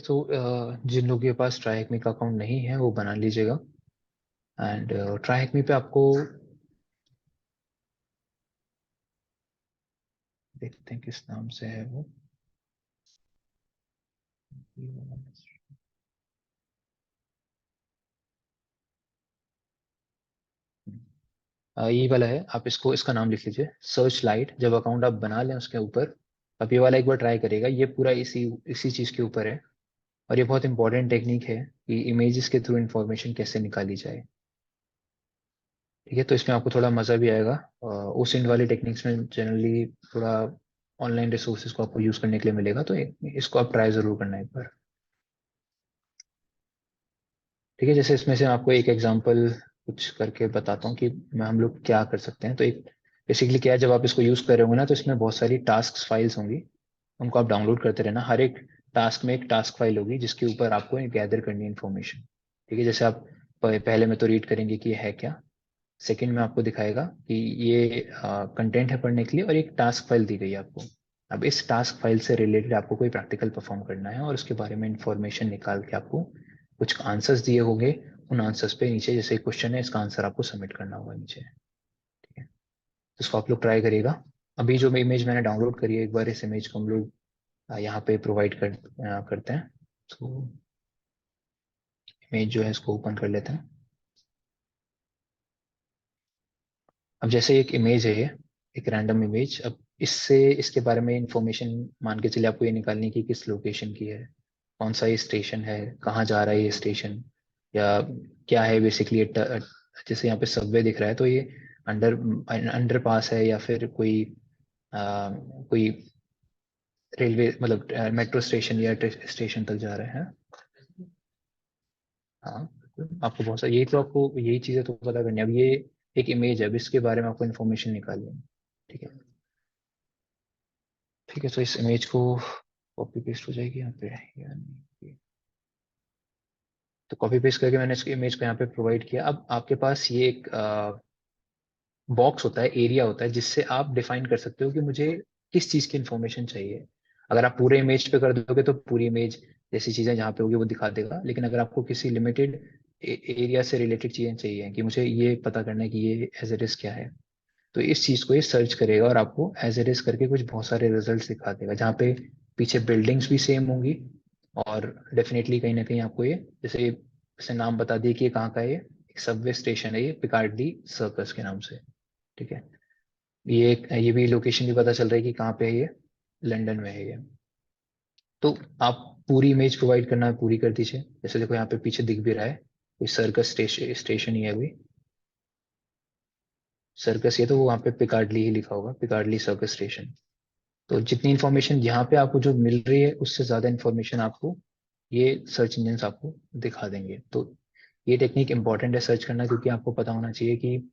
तो जिन लोगों के पास ट्राई का अकाउंट नहीं है वो बना लीजिएगा। एंड ट्राई पे आपको देखते हैं किस नाम से है वो। ये वाला है, आप इसका नाम लिख लीजिए सर्च लाइट। जब अकाउंट आप बना लें उसके ऊपर आप ये वाला एक बार ट्राई करिएगा। ये पूरा इसी इसी चीज के ऊपर है और ये बहुत इंपॉर्टेंट टेक्निक है कि इमेजेस के थ्रू इंफॉर्मेशन कैसे निकाली जाए। ठीक है, तो इसमें आपको थोड़ा मजा भी आएगा। उस इंड वाली टेक्निक्स में जनरली थोड़ा ऑनलाइन रिसोर्सेज को आपको यूज करने के लिए मिलेगा, तो इसको आप ट्राई जरूर करना एक बार। ठीक है, जैसे इसमें से आपको एक एग्जांपल कुछ करके बताता हूँ कि हम लोग क्या कर सकते हैं। तो एक बेसिकली क्या है, जब आप इसको यूज कर रहे होंगे ना तो इसमें बहुत सारी टास्क फाइल्स होंगी, उनको आप डाउनलोड करते रहना। हर एक टास्क में एक टास्क फाइल होगी जिसके ऊपर आपको गैदर करनी है इन्फॉर्मेशन। ठीक है, जैसे आप पहले में तो रीड करेंगे कि ये है क्या। सेकंड में आपको दिखाएगा कि ये कंटेंट है पढ़ने के लिए और एक टास्क फाइल दी गई है आपको। अब इस टास्क फाइल से रिलेटेड आपको कोई प्रैक्टिकल परफॉर्म करना है और उसके बारे में इंफॉर्मेशन निकाल के आपको कुछ आंसर्स दिए होंगे। उन आंसर्स पे नीचे जैसे क्वेश्चन है, इसका आंसर आपको सबमिट करना होगा नीचे। ठीक है, तो इसको आप लोग ट्राई करिएगा। अभी जो इमेज मैंने डाउनलोड करी है, एक बार इस इमेज को हम लोग यहाँ पे प्रोवाइड करते हैं। तो इमेज जो है इसको ओपन कर लेते हैं। अब जैसे एक इमेज है ये, एक रैंडम इमेज। अब इससे इसके बारे में इंफॉर्मेशन मान के चलिए आपको ये निकालनी की किस लोकेशन की है, कौन सा ये स्टेशन है, कहाँ जा रहा है ये स्टेशन, या क्या है बेसिकली। जैसे यहाँ पे सबवे दिख रहा है तो ये अंडर अंडर पास है या फिर कोई रेलवे मतलब मेट्रो स्टेशन या स्टेशन तक जा रहे हैं। हाँ, आपको बहुत सारी, यही तो आपको यही चीजें तो पता करनी है। अब ये एक इमेज है, अब इसके बारे में आपको इन्फॉर्मेशन निकालनी है। ठीक है। ठीक है, तो इस इमेज को कॉपी पेस्ट हो जाएगी यहाँ पे या नहीं। तो कॉपी पेस्ट करके मैंने इसकी इमेज को यहाँ पे प्रोवाइड किया। अब आपके पास ये एक बॉक्स होता है, एरिया होता है, जिससे आप डिफाइन कर सकते हो कि मुझे किस चीज की इंफॉर्मेशन चाहिए। अगर आप पूरे इमेज पे कर दोगे तो पूरी इमेज जैसी चीजें जहाँ पे होगी वो दिखा देगा, लेकिन अगर आपको किसी लिमिटेड एरिया से रिलेटेड चीजें चाहिए कि मुझे ये पता करना है कि ये एज इट इज क्या है, तो इस चीज को ये सर्च करेगा और आपको एज इट इज करके कुछ बहुत सारे रिजल्ट दिखा देगा, जहाँ पे पीछे बिल्डिंग्स भी सेम होंगी। और डेफिनेटली कहीं ना कहीं आपको ये जैसे नाम बता दिए कि ये कहाँ का है। ये एक सबवे स्टेशन है, ये पिकार्डी सर्कस के नाम से। ठीक है, ये भी लोकेशन भी पता चल रहा है कि कहाँ पे है ये, लंदन में है ये। तो आप पूरी इमेज प्रोवाइड करना पूरी कर दीजिए। जैसे देखो यहाँ पे पीछे दिख भी रहा है कोई सर्कस स्टेशन ही है अभी। सर्कस ये तो वहाँ पे पिकार्डली ही लिखा होगा, पिकार्डली सर्कस स्टेशन। तो जितनी इन्फॉर्मेशन यहाँ पे आपको जो मिल रही है उससे ज्यादा इन्फॉर्मेशन आपको ये सर्च इंजन आपको दिखा देंगे। तो ये टेक्निक इंपॉर्टेंट है सर्च करना, क्योंकि आपको पता होना चाहिए कि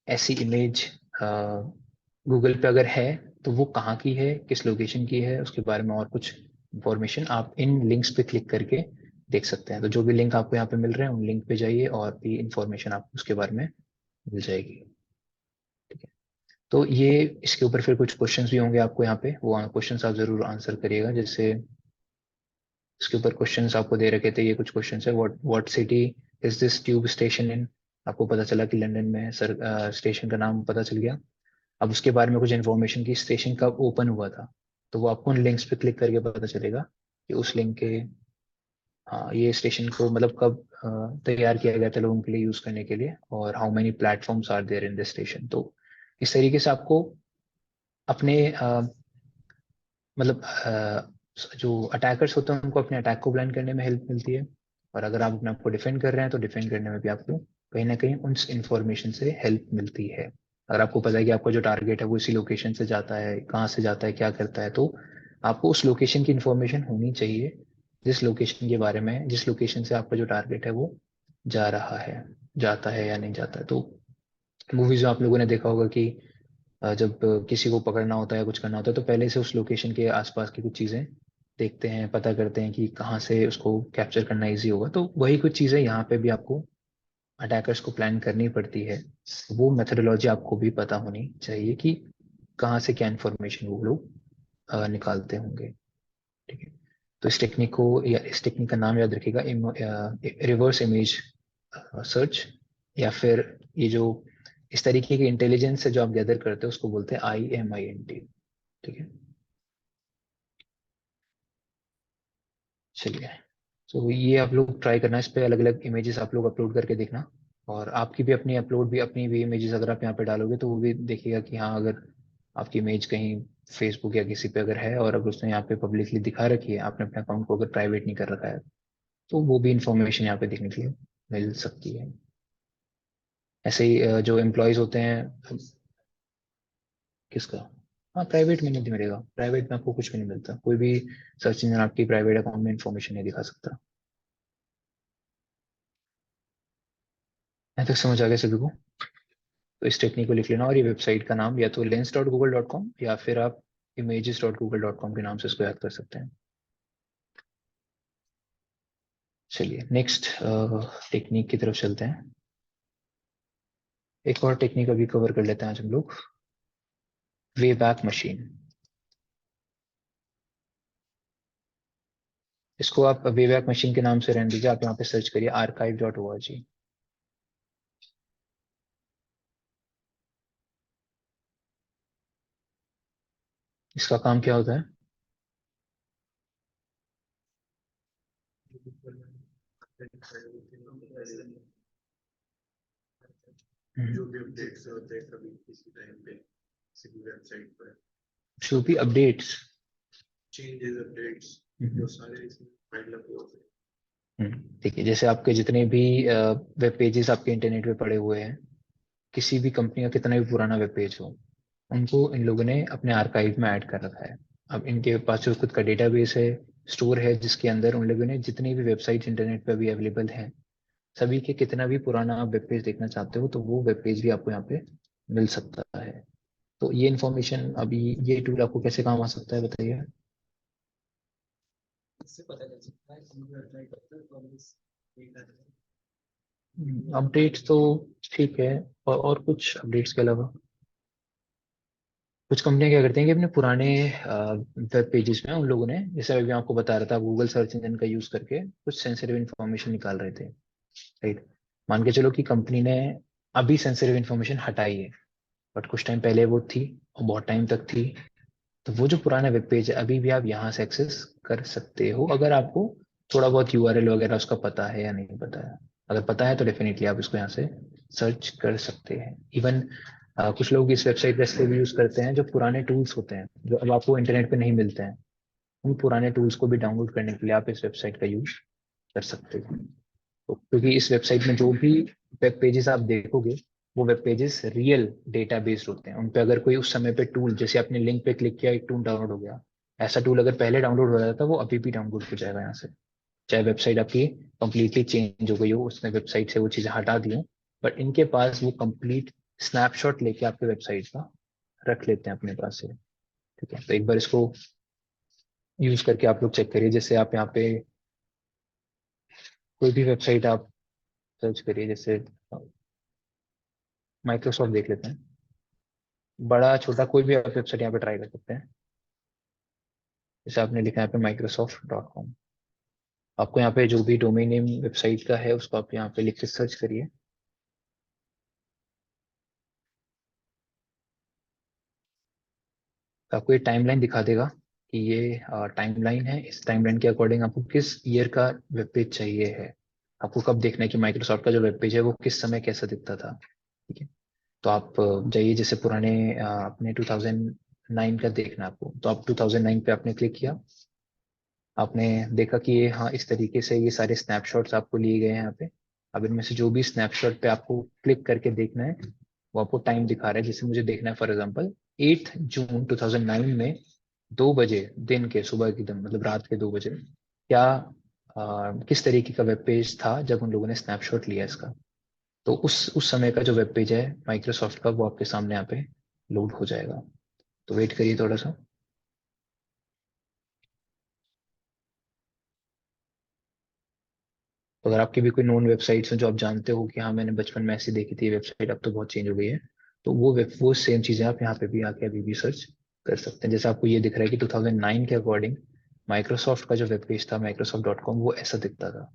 ऐसी इमेज गूगल पे अगर है तो वो कहाँ की है, किस लोकेशन की है, उसके बारे में और कुछ इंफॉर्मेशन आप इन लिंक्स पे क्लिक करके देख सकते हैं। तो जो भी लिंक आपको यहाँ पे मिल रहे हैं उन लिंक पे जाइए और भी इंफॉर्मेशन आपको उसके बारे में मिल जाएगी। ठीक है, तो ये इसके ऊपर फिर कुछ क्वेश्चंस भी होंगे आपको यहाँ पे, वो क्वेश्चंस आप जरूर आंसर करिएगा। जैसे इसके ऊपर क्वेश्चंस आपको दे रखे थे, ये कुछ क्वेश्चंस है। What city is this tube station इन। आपको पता चला कि लंदन में है, सर स्टेशन का नाम पता चल गया। अब उसके बारे में कुछ इन्फॉर्मेशन की स्टेशन कब ओपन हुआ था, तो वो आपको उन लिंक्स पे क्लिक करके पता चलेगा कि उस लिंक के, हाँ, ये स्टेशन को मतलब कब तैयार किया गया था लोगों के लिए यूज करने के लिए, और how many platforms are there in this station. तो इस तरीके से आपको अपने मतलब जो अटैकर्स होते हैं उनको अपने अटैक को प्लान करने में हेल्प मिलती है। और अगर आप अपने आप को डिफेंड कर रहे हैं तो डिफेंड करने में भी आपको कहीं ना कहीं उन इंफॉर्मेशन से हेल्प मिलती है। अगर आपको पता है कि आपका जो टारगेट है वो इसी लोकेशन से जाता है, कहाँ से जाता है, क्या करता है, तो आपको उस लोकेशन की इंफॉर्मेशन होनी चाहिए, जिस लोकेशन के बारे में, जिस लोकेशन से आपका जो टारगेट है वो जा रहा है, जाता है या नहीं जाता है। तो मूवीज में आप लोगों ने देखा होगा कि जब किसी को पकड़ना होता है, कुछ करना होता है, तो पहले से उस लोकेशन के आसपास की कुछ चीजें देखते हैं, पता करते हैं कि कहाँ से उसको कैप्चर करना इजी होगा। तो वही कुछ चीज़ें यहाँ पे भी आपको अटैकर्स को प्लान करनी पड़ती है। वो मेथोडोलॉजी आपको भी पता होनी चाहिए कि कहाँ से क्या इंफॉर्मेशन वो लोग निकालते होंगे। ठीक है, तो इस टेक्निक को या इस टेक्निक का नाम याद रखिएगा, रिवर्स इमेज सर्च, या फिर ये जो इस तरीके की इंटेलिजेंस है जो आप गैदर करते हो उसको बोलते हैं IMINT। ठीक है, चलिए। तो ये आप लोग ट्राई करना, इस पे अलग अलग इमेजेस आप लोग अपलोड करके देखना। और आपकी भी अपनी अपलोड भी अपनी भी इमेजेस अगर आप यहाँ पे डालोगे तो वो भी देखिएगा कि हाँ, अगर आपकी इमेज कहीं फेसबुक या किसी पे अगर है और अगर उसने यहाँ पे पब्लिकली दिखा रखी है, आपने अपने अकाउंट को अगर प्राइवेट नहीं कर रखा है, तो वो भी इंफॉर्मेशन यहाँ पे देखने के लिए मिल सकती है। ऐसे ही जो एम्प्लॉयज होते हैं, किसका? हाँ, प्राइवेट में नहीं मिलेगा, प्राइवेट में आपको कुछ भी नहीं मिलता, कोई भी सर्च इंजन आपकी प्राइवेट अकाउंट में इंफॉर्मेशन नहीं दिखा सकता। यहाँ तक समझ आ गया सभी को? तो इस टेक्निक को लिख लेना, और ये वेबसाइट का नाम या तो lens.google.com या फिर आप images.google.com के नाम से इसको याद कर सकते हैं। चलिए नेक्स्ट टेक्निक की तरफ चलते हैं। एक और टेक्निक अभी कवर कर लेते हैं आज हम लोग, वे बैक मशीन। इसको आप वे बैक मशीन के नाम से रहने दीजिए, आप यहाँ पे सर्च करिए archive.org। इसका काम क्या होता है? जो भी अपडेट्स होते हैं कभी किसी टाइम पे किसी भी वेबसाइट पर, जो भी अपडेट्स, चेंजेस, अपडेट्स, जो सारे इसमें फाइल अप होते हैं। ठीक है, जैसे आपके जितने भी वेब पेजेस आपके इंटरनेट पे पड़े हुए हैं, किसी भी कंपनी का कितना भी पुराना वेब पेज हो, उनको इन लोगों ने अपने आर्काइव में ऐड कर रखा है। अब इनके पास जो खुद का डेटाबेस है, स्टोर है, जिसके अंदर उन लोगों ने जितनी भी वेबसाइट इंटरनेट पे अभी अवेलेबल हैं, सभी के कितना भी पुराना आप वेब पेज देखना चाहते हो तो वो वेब पेज भी आपको यहाँ पे मिल सकता है। तो ये इन्फॉर्मेशन, अभी ये टूल आपको कैसे काम आ सकता है बताइए? इससे पता चल सकता है अपडेट्स तो ठीक है, और कुछ अपडेट्स के अलावा कुछ कंपनियां क्या करती हैं कि अपने पुराने वेब पेजेस में उन लोगों ने, जैसे अभी मैं आपको बता रहा था, गूगल सर्च इंजन का यूज करके कुछ सेंसिटिव इन्फॉर्मेशन निकाल रहे थे। राइट, मान के चलो कि कंपनी ने अभी सेंसिटिव इन्फॉर्मेशन हटाई है, बट कुछ टाइम पहले वो थी और बहुत टाइम तक थी। तो वो जो पुराना वेब पेज है अभी भी आप यहाँ से एक्सेस कर सकते हो, अगर आपको थोड़ा बहुत URL वगैरह उसका पता है या नहीं पता है। अगर पता है तो डेफिनेटली आप इसको यहाँ से सर्च कर सकते हैं। इवन कुछ लोग इस वेबसाइट पे इसलिए भी यूज करते हैं, जो पुराने टूल्स होते हैं जो अब आपको इंटरनेट पे नहीं मिलते हैं, उन पुराने टूल्स को भी डाउनलोड करने के लिए आप इस वेबसाइट का यूज कर सकते हो। तो क्योंकि इस वेबसाइट में जो भी वेब पेजेस आप देखोगे, वो web pages real data based होते हैं। उन पे अगर कोई उस समय पे टूल, जैसे आपने लिंक पे क्लिक किया एक टूल डाउनलोड हो गया, ऐसा टूल अगर पहले डाउनलोड हो रहा था वो अभी भी डाउनलोड हो जाएगा यहाँ से। चाहे वेबसाइट आपकी कंप्लीटली चेंज हो गई हो, उसने वेबसाइट से वो चीजें हटा दी हो, बट इनके पास वो कंप्लीट स्नैपशॉट लेके आपके वेबसाइट का रख लेते हैं अपने पास से। ठीक है, तो एक बार इसको यूज करके आप लोग चेक करिए। जैसे आप यहाँ पे कोई भी वेबसाइट आप सर्च करिए, जैसे माइक्रोसॉफ्ट देख लेते हैं, बड़ा छोटा कोई भी आप वेबसाइट यहाँ पे ट्राई कर सकते हैं। जैसे आपने लिखा है यहाँ पे microsoft.com, आपको यहाँ पे जो भी डोमेन नेम वेबसाइट का है उसको आप यहाँ पे लिख के सर्च करिए। तो आपको ये टाइमलाइन दिखा देगा कि ये टाइमलाइन है, इस टाइमलाइन के अकॉर्डिंग आपको किस ईयर का वेब पेज चाहिए है। आपको कब देखना है कि माइक्रोसॉफ्ट का जो वेब पेज है वो किस समय कैसा दिखता था। ठीक है, तो आप जाइए, जैसे पुराने अपने 2009 का देखना है आपको, तो आप 2009 पे आपने क्लिक किया, आपने देखा कि ये हाँ इस तरीके से ये सारे स्नैपशॉट्स आपको लिए गए हैं यहाँ पे। अब इनमें से जो भी स्नैपशॉट पे आपको क्लिक करके देखना है, वो आपको टाइम दिखा रहा है। जैसे मुझे देखना है फॉर एग्जांपल 8 जून 2009 में 2 बजे दिन के, सुबह की दम मतलब रात के 2 बजे, क्या किस तरीके का वेब पेज था जब उन लोगों ने स्नैपशॉट लिया इसका। तो उस समय का जो वेब पेज है माइक्रोसॉफ्ट का, वो आपके सामने यहाँ पे लोड हो जाएगा। तो वेट करिए थोड़ा सा। तो अगर आपकी भी कोई नोन वेबसाइट्स हैं जो आप जानते हो कि हाँ मैंने बचपन में ऐसी देखी थी वेबसाइट, अब तो बहुत चेंज हो गई है, तो वो सेम चीजें आप यहाँ पे भी आके अभी भी सर्च कर सकते हैं। जैसे आपको ये दिख रहा है कि 2009 के अकॉर्डिंग माइक्रोसॉफ्ट का जो वेब पेज था microsoft.com, वो ऐसा दिखता था,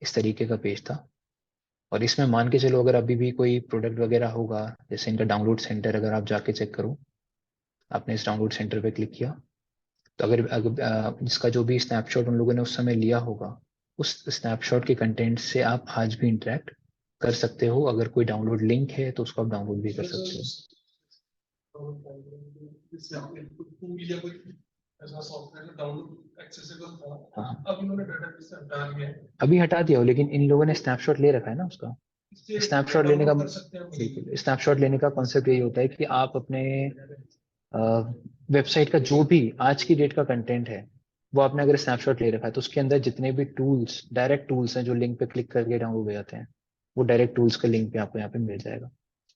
इस तरीके का पेज था। और इसमें मान के चलो अगर अभी भी कोई प्रोडक्ट वगैरह होगा, जैसे इनका डाउनलोड सेंटर, अगर आप जाके चेक करो, आपने इस डाउनलोड सेंटर पे क्लिक किया, तो अगर जिसका जो भी स्नैपशॉट उन लोगों ने उस समय लिया होगा, उस स्नैपशॉट के कंटेंट से आप आज भी इंटरेक्ट कर सकते हो। अगर कोई डाउनलोड लिंक है तो उसको आप डाउनलोड भी कर सकते हो। हाँ, अभी हटा दिया हो, लेकिन इन लोगों ने स्नैपशॉट ले रखा है ना उसका। स्नैपशॉट लेने का बिल्कुल, स्नैपशॉट लेने का कॉन्सेप्ट यही होता है कि आप अपने वेबसाइट का जो भी आज की डेट का कंटेंट है, वो आपने अगर स्नैपशॉट ले रखा है, तो उसके अंदर जितने भी टूल्स, डायरेक्ट टूल्स हैं जो लिंक पे क्लिक करके डाउनलोड हो जाते हैं, वो डायरेक्ट टूल्स का लिंक भी आपको यहाँ पे मिल जाएगा।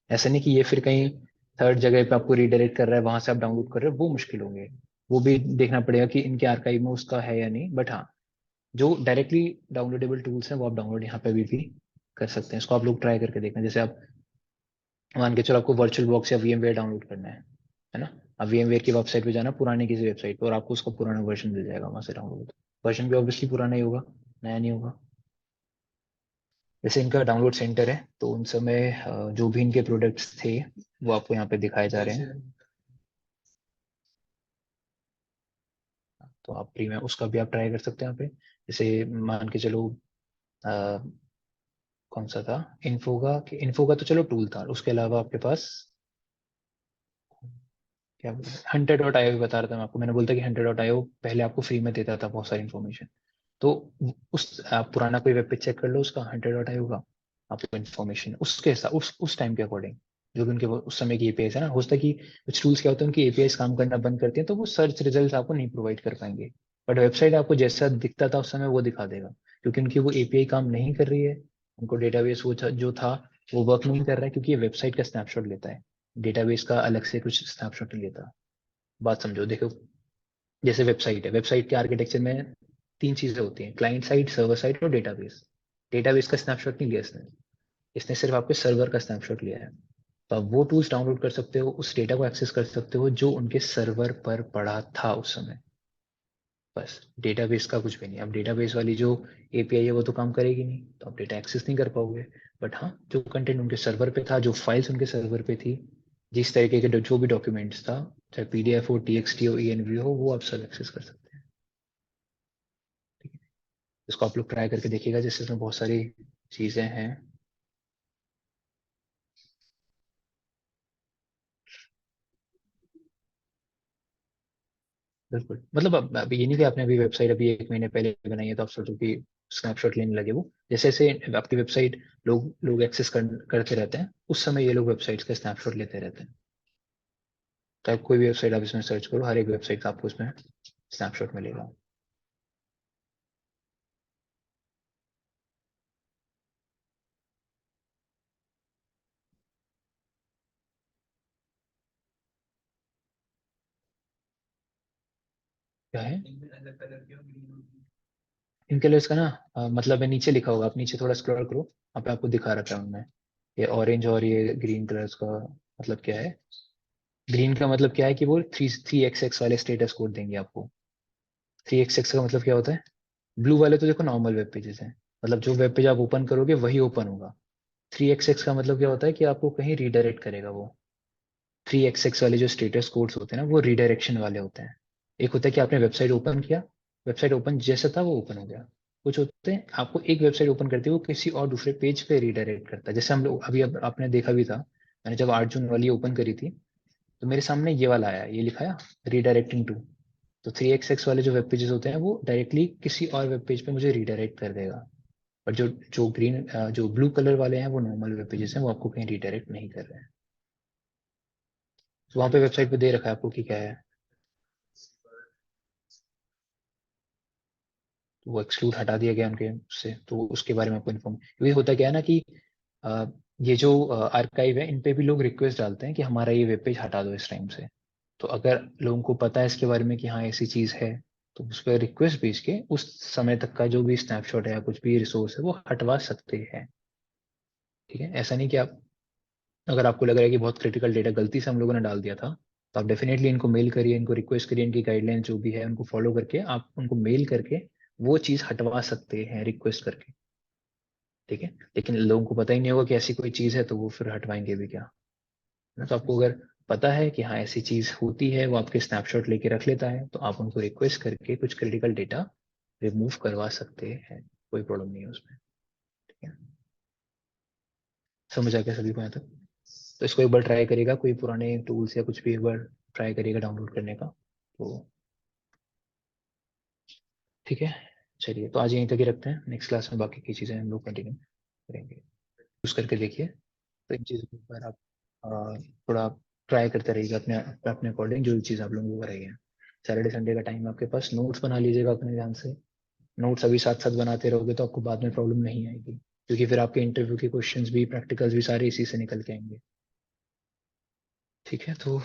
ऐसा नहीं कि ये फिर कहीं थर्ड जगह पे आपको रीडायरेक्ट कर रहा है, वहां से आप डाउनलोड कर रहे हो, वो मुश्किल होंगे। वो भी देखना पड़ेगा कि इनके आर्काइव में उसका है या नहीं, बट हाँ, जो डायरेक्टली डाउनलोडेबल टूल्स हैं वो आप डाउनलोड यहाँ पे भी कर सकते हैं। इसको आप लोग ट्राई करके देखना। जैसे आप मान के चलो आपको वर्चुअल बॉक्स या VMware डाउनलोड करना है ना, अब VMware की वेबसाइट पे जाना, पुरानी किसी वेबसाइट पे, और आपको उसका पुराना वर्जन मिल जाएगा वहां से डाउनलोड। वर्जन भी ऑब्वियसली पुराना ही होगा, नया नहीं होगा। जैसे इनका डाउनलोड सेंटर है, तो उन समय जो भी इनके प्रोडक्ट्स थे वो आपको यहाँ पे दिखाए जा रहे हैं। तो आप फ्री में उसका भी आप ट्राई कर सकते हैं यहाँ पे। जैसे मान के चलो अ, कौन सा था, इन्फोगा तो चलो टूल था, उसके अलावा आपके पास क्या, हंटर डॉट आईओ बता रहा था मैं आपको। मैंने बोलता कि हंटर डॉट आईओ पहले आपको फ्री में देता था बहुत सारी इन्फॉर्मेशन। तो उस आप पुराना कोई वेब पेज चेक कर लो उसका, हंटर डॉट आईओ का, आपको इन्फॉर्मेशन उसके हिसाब उस टाइम के अकॉर्डिंग, जो भी उनके उस समय की एपीआई है ना, होता है कि कुछ टूल्स क्या होते हैं, उनकी एपीआई काम करना बंद करते हैं, तो वो सर्च रिजल्ट आपको नहीं प्रोवाइड कर पाएंगे। बट वेबसाइट आपको जैसा दिखता था उस समय वो दिखा देगा, क्योंकि उनकी वो एपीआई काम नहीं कर रही है। उनको डेटाबेस वो जो था वो वर्क नहीं कर रहा है, क्योंकि ये वेबसाइट का स्नैपशॉट लेता है, डेटाबेस का अलग से कुछ स्नैपशॉट नहीं लेता। बात समझो, देखो, जैसे वेबसाइट है, वेबसाइट के आर्किटेक्चर में तीन चीजें होती हैं, क्लाइंट साइड, सर्वर साइड और डेटाबेस। डेटाबेस का स्नैपशॉट नहीं लिया इसने, इसने सिर्फ आपके सर्वर का स्नैपशॉट लिया है। तो आप वो टूल्स डाउनलोड कर सकते हो, उस डेटा को एक्सेस कर सकते हो जो उनके सर्वर पर पड़ा था उस समय। बस, डेटाबेस का कुछ भी नहीं। अब डेटाबेस वाली जो एपीआई है वो तो काम करेगी नहीं, तो आप डेटा एक्सेस नहीं कर पाओगे। बट हाँ, जो कंटेंट उनके सर्वर पे था, जो फाइल्स उनके सर्वर पे थी, जिस तरीके के जो भी डॉक्यूमेंट्स था, चाहे पीडीएफ हो, टीएक्सटी हो, ENV हो, वो आप सब एक्सेस कर सकते हैं। ठीक है, इसको आप लोग ट्राई करके देखिएगा, जिससे इसमें बहुत सारी चीजें हैं। बिल्कुल, मतलब अब ये नहीं कि आपने अभी वेबसाइट अभी 1 महीने पहले बनाई है तो आप सोचो कि स्नैपशॉट लेने लगे। वो जैसे जैसे आपकी वेबसाइट लोग लोग एक्सेस करते रहते हैं, उस समय ये लोग वेबसाइट्स का स्नैपशॉट लेते रहते हैं। तो आप कोई भी वेबसाइट आप इसमें सर्च करो, हर एक वेबसाइट का आपको इसमें स्नैपशॉट मिलेगा। क्या है इनके लिए इसका ना, मतलब है, नीचे लिखा होगा, आप नीचे थोड़ा स्क्रॉल करो, वहाँ पे आपको दिखा रखा है उनमें, ये ऑरेंज और ये ग्रीन कलर्स का मतलब क्या है। ग्रीन का मतलब क्या है कि वो 3xx वाले स्टेटस कोड देंगे आपको। 3xx का मतलब क्या होता है, ब्लू वाले तो देखो नॉर्मल वेब पेजेस हैं, मतलब जो वेब पेज आप ओपन करोगे वही ओपन होगा। 3xx का मतलब क्या होता है कि आपको कहीं रीडायरेक्ट करेगा वो। 3xx वाले जो स्टेटस कोड्स होते हैं ना, वो रिडायरेक्शन वाले होते हैं। एक होता है कि आपने वेबसाइट ओपन किया, वेबसाइट ओपन जैसा था वो ओपन हो गया। कुछ होते हैं आपको एक वेबसाइट ओपन करते हुए किसी और दूसरे पेज पे रिडायरेक्ट करता है, जैसे हम लोग अभी, अब आपने देखा भी था, मैंने जब 8 जून वाली ओपन करी थी, तो मेरे सामने ये वाला आया, ये लिखा है रिडायरेक्टिंग टू। तो 3xx वाले जो वेब पेजेस होते हैं वो डायरेक्टली किसी और वेब पेज पे मुझे रिडायरेक्ट कर देगा। और जो जो ग्रीन जो ब्लू कलर वाले हैं वो नॉर्मल वेब पेजेस हैं, वो आपको कहीं रिडायरेक्ट नहीं कर रहे हैं। तो वहाँ पे वेबसाइट पे दे रखा है आपको कि क्या है, तो वो एक्सक्लूड हटा दिया गया उनके से, तो उसके बारे में आपको इन्फॉर्म, क्योंकि होता क्या है ना कि अ, ये जो आर्काइव है, इन पे भी लोग रिक्वेस्ट डालते हैं कि हमारा ये वेब पेज हटा दो इस टाइम से। तो अगर लोगों को पता है इसके बारे में कि हाँ ऐसी चीज है, तो उस पर रिक्वेस्ट भेज के उस समय तक का जो भी स्नैपशॉट है या कुछ भी रिसोर्स है वो हटवा सकते हैं। ठीक है, ऐसा नहीं कि आप, अगर आपको लग रहा है कि बहुत क्रिटिकल डेटा गलती से हम लोगों ने डाल दिया था, तो आप डेफिनेटली इनको मेल करिए, इनको रिक्वेस्ट करिए, इनकी गाइडलाइन जो भी है उनको फॉलो करके आप उनको मेल करके वो चीज हटवा सकते हैं रिक्वेस्ट करके। ठीक है, लेकिन लोगों को पता ही नहीं होगा कि ऐसी कोई चीज है, तो वो फिर हटवाएंगे भी क्या, है ना? तो आपको अगर पता है कि हाँ ऐसी चीज होती है, वो आपके स्नैपशॉट लेके रख लेता है, तो आप उनको रिक्वेस्ट करके कुछ क्रिटिकल डेटा रिमूव करवा सकते हैं, कोई प्रॉब्लम नहीं है उसमें। ठीक है, समझ आ गया सभी को यहाँ तक? तो इसको एक बार ट्राई करिएगा, कोई पुराने टूल्स या कुछ भी एक बार ट्राई करिएगा डाउनलोड करने का। तो ठीक है, चलिए तो आज यहीं तक ही रखते हैं, नेक्स्ट क्लास में बाकी की चीज़ें हम लोग कंटिन्यू करेंगे। यूज करके देखिए, तो इन चीज़ों के ऊपर आप थोड़ा ट्राई करते रहिएगा अपने अपने अकॉर्डिंग, जो भी चीज़ आप लोगों को कराइए। सैटरडे संडे का टाइम आपके पास, नोट्स बना लीजिएगा अपने ध्यान से। नोट्स अभी साथ साथ बनाते रहोगे तो आपको बाद में प्रॉब्लम नहीं आएगी, क्योंकि फिर आपके इंटरव्यू के क्वेश्चंस भी, प्रैक्टिकल्स भी सारे इसी से निकल के आएंगे। ठीक है, तो